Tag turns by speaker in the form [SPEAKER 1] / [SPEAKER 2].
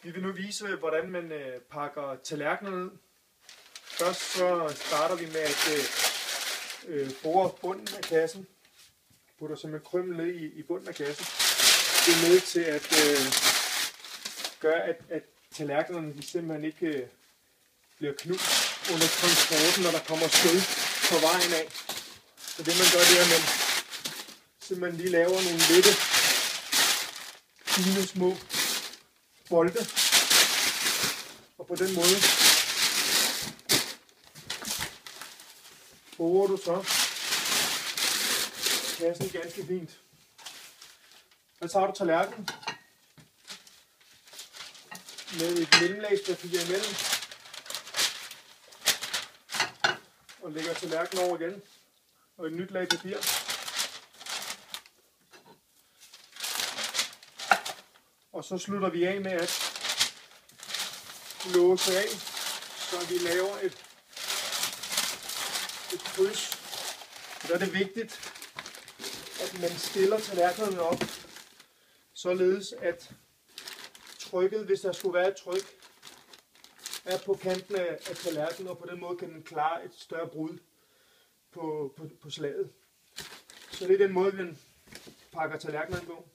[SPEAKER 1] Vi vil nu vise, hvordan man pakker tallerkener ned. Først så starter vi med at bore bunden af kassen. Putter simpelthen krømmel ned i bunden af kassen. Det er med til at gøre, at tallerkenerne de simpelthen ikke bliver knust under transporten, når der kommer stød på vejen af. Så det man gør, det er, at man simpelthen lige laver nogle lette, fine små bolde. Og på den måde borer du så kassen ganske fint. Så tager du tallerkenen med et mellemlagspapir imellem og lægger tallerkenen over igen og et nyt lag papir. Og så slutter vi af med at låse af, så vi laver et kryds. Der er det vigtigt, at man stiller tallerkenerne op, således at trykket, hvis der skulle være et tryk, er på kanten af tallerkenen, og på den måde kan den klare et større brud på slaget. Så det er den måde, man pakker tallerkenerne på.